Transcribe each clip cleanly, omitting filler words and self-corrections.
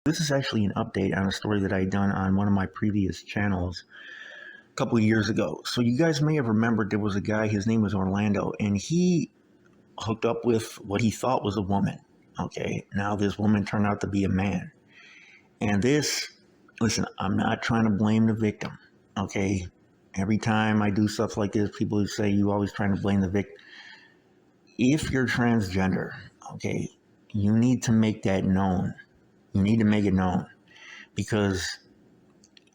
This is actually an update on a story that I had done on one of my previous channels a couple of years ago. So you guys may have remembered there was a guy, his name was Orlando, and he hooked up with what he thought was a woman. Okay, now this woman turned out to be a man. And listen, I'm not trying to blame the victim. Okay, every time I do stuff like this, people who say you always trying to blame the victim. If you're transgender, okay, you need to make that known. You need to make it known, because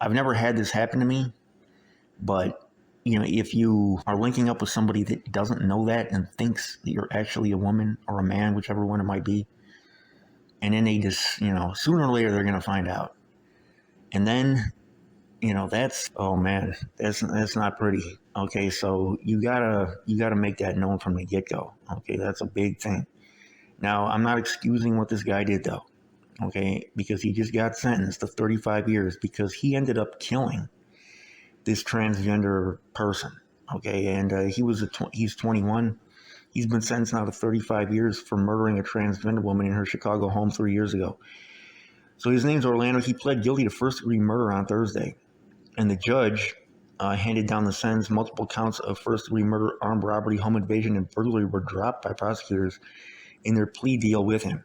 I've never had this happen to me, but if you are linking up with somebody that doesn't know that and thinks that you're actually a woman or a man, whichever one it might be, and then they just, sooner or later they're going to find out. And then, oh man, that's not pretty. Okay, so you gotta make that known from the get-go. Okay, that's a big thing. Now, I'm not excusing what this guy did though. Okay, because he just got sentenced to 35 years because he ended up killing this transgender person. Okay, and he's 21. He's been sentenced now to 35 years for murdering a transgender woman in her Chicago home 3 years ago. So his name's Orlando. He pled guilty to first-degree murder on Thursday, and the judge handed down the sentence. Multiple counts of first-degree murder, armed robbery, home invasion, and burglary were dropped by prosecutors in their plea deal with him.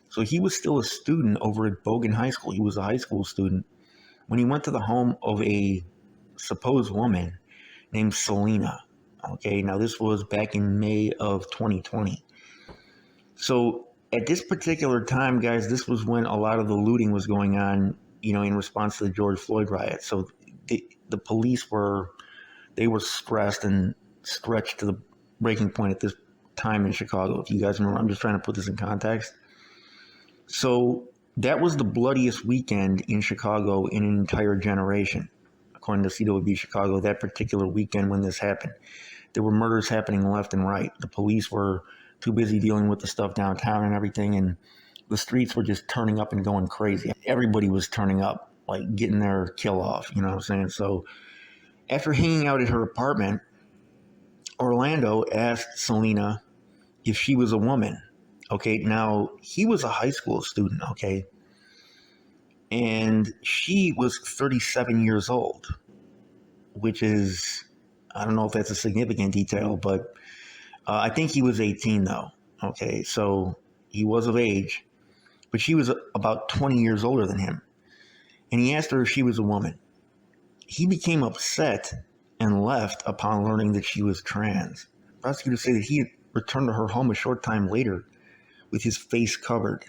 So he was still a student over at Bogan High School. He was a high school student when he went to the home of a supposed woman named Selena. Okay, now this was back in May of 2020. So at this particular time, guys, this was when a lot of the looting was going on, in response to the George Floyd riot. So the police were stressed and stretched to the breaking point at this time in Chicago. If you guys remember, I'm just trying to put this in context. So that was the bloodiest weekend in Chicago in an entire generation, according to CWB Chicago. That particular weekend when this happened, there were murders happening left and right. The police were too busy dealing with the stuff downtown and everything, and the streets were just turning up and going crazy. Everybody was turning up, like getting their kill off, you know what I'm saying? So after hanging out at her apartment, Orlando asked Selena if she was a woman. Okay, now he was a high school student, okay? And she was 37 years old, which is, I don't know if that's a significant detail, but I think he was 18 though. Okay, so he was of age, but she was about 20 years older than him. And he asked her if she was a woman. He became upset and left upon learning that she was trans. Prosecutors say that he had returned to her home a short time later with his face covered.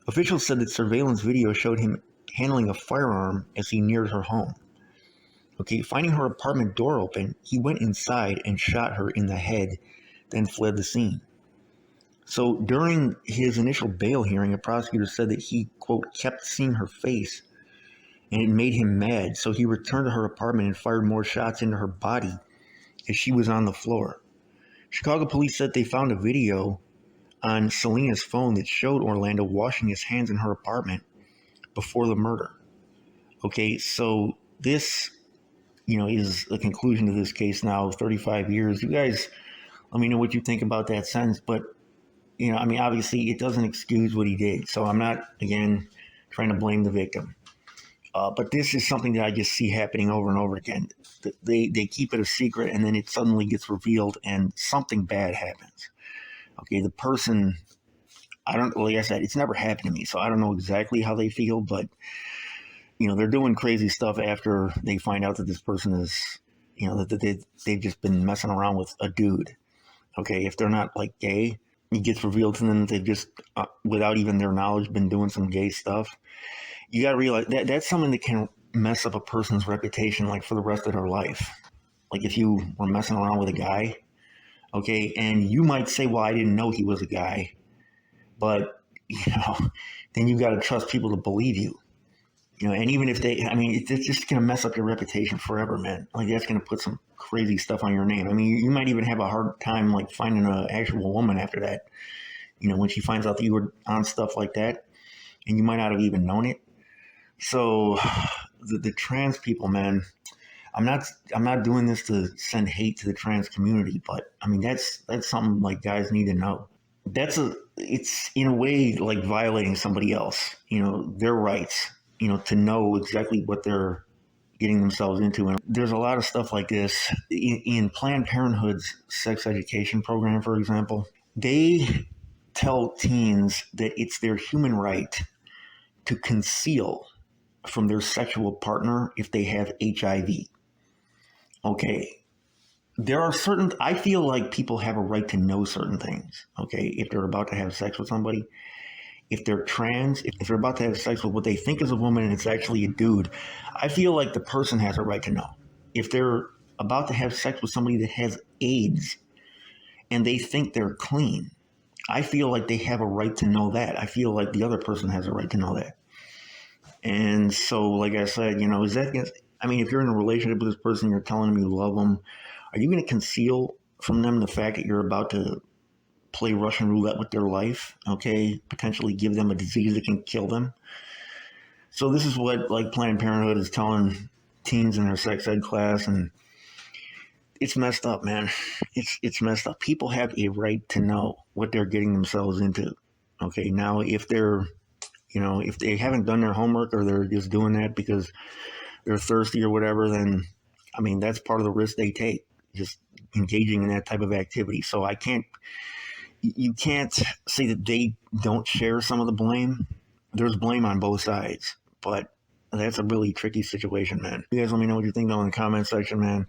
Officials said that surveillance video showed him handling a firearm as he neared her home. Okay, finding her apartment door open, he went inside and shot her in the head, then fled the scene. So during his initial bail hearing, a prosecutor said that he, quote, kept seeing her face and it made him mad. So he returned to her apartment and fired more shots into her body as she was on the floor. Chicago police said they found a video on Selena's phone that showed Orlando washing his hands in her apartment before the murder. Okay, so this, is the conclusion to this case now, 35 years. You guys, let me know what you think about that sentence. But, obviously it doesn't excuse what he did. So I'm not, again, trying to blame the victim. But this is something that I just see happening over and over again. They keep it a secret, and then it suddenly gets revealed and something bad happens. Okay, the person, like I said, it's never happened to me, so I don't know exactly how they feel, but, they're doing crazy stuff after they find out that this person is, that they've just been messing around with a dude. Okay, if they're not, like, gay, it gets revealed to them that they've just, without even their knowledge, been doing some gay stuff. You got to realize that that's something that can mess up a person's reputation, like, for the rest of their life. Like, if you were messing around with a guy, okay, and you might say, well, I didn't know he was a guy, but, then you got to trust people to believe you, and even if it's just going to mess up your reputation forever, man. Like, that's going to put some crazy stuff on your name. I mean, you might even have a hard time, like, finding an actual woman after that, when she finds out that you were on stuff like that, and you might not have even known it. So the trans people, man, I'm not doing this to send hate to the trans community, but I mean, that's something like guys need to know. it's in a way like violating somebody else, their rights, to know exactly what they're getting themselves into. And there's a lot of stuff like this in Planned Parenthood's sex education program, for example. They tell teens that it's their human right to conceal from their sexual partner if they have HIV. Okay. I feel like people have a right to know certain things. Okay. If they're about to have sex with somebody, if they're trans, if they're about to have sex with what they think is a woman and it's actually a dude, I feel like the person has a right to know. If they're about to have sex with somebody that has AIDS and they think they're clean, I feel like they have a right to know that. I feel like the other person has a right to know that. And so, like I said, is that, I mean, if you're in a relationship with this person, you're telling them you love them, are you going to conceal from them the fact that you're about to play Russian roulette with their life? Okay, potentially give them a disease that can kill them. So this is what like Planned Parenthood is telling teens in their sex ed class, and it's messed up, man. It's messed up. People have a right to know what they're getting themselves into. Okay, now if they haven't done their homework or they're just doing that because they're thirsty or whatever, then I mean that's part of the risk they take, just engaging in that type of activity. So you can't say that they don't share some of the blame. There's blame on both sides, but that's a really tricky situation, man. You guys let me know what you think down in the comment section, man.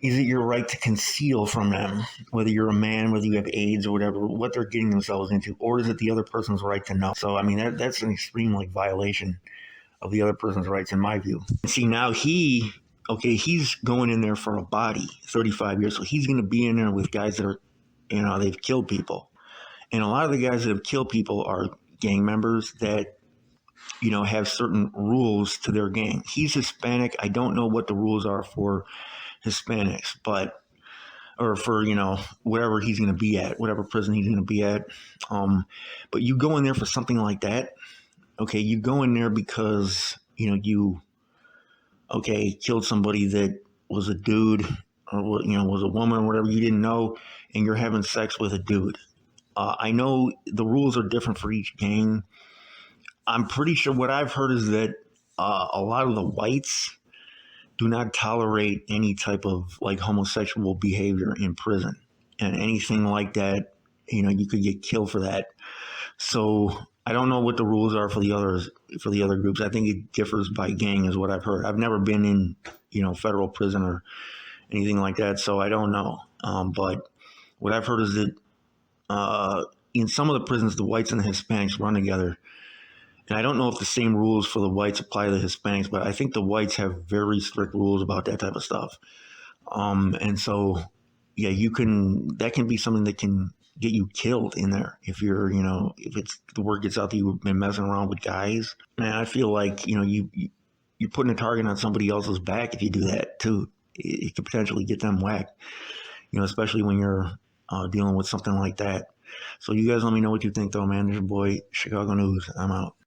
Is it your right to conceal from them, whether you're a man, whether you have AIDS or whatever, what they're getting themselves into, or is it the other person's right to know? So, I mean, that's an extreme like violation of the other person's rights, in my view. See, now he's going in there for a body, 35 years, so he's going to be in there with guys that are, they've killed people, and a lot of the guys that have killed people are gang members that have certain rules to their gang. He's Hispanic. I don't know what the rules are for Hispanics, or for whatever he's going to be at, whatever prison he's going to be at. But you go in there for something like that. Okay, you go in there because you killed somebody that was a dude or was a woman or whatever you didn't know, and you're having sex with a dude. I know the rules are different for each gang. I'm pretty sure what I've heard is that a lot of the whites do not tolerate any type of like homosexual behavior in prison, and anything like that, you could get killed for that. So I don't know what the rules are for the other groups. I think it differs by gang, is what I've heard. I've never been in federal prison or anything like that, so I don't know. But what I've heard is that in some of the prisons, the whites and the Hispanics run together. And I don't know if the same rules for the whites apply to the Hispanics, but I think the whites have very strict rules about that type of stuff. And so, yeah, that can be something that can get you killed in there if you're, if it's the word gets out that you've been messing around with guys. Man, I feel like, you're putting a target on somebody else's back if you do that too. It could potentially get them whacked, especially when you're dealing with something like that. So you guys let me know what you think though, man. There's your boy, Chicago News. I'm out.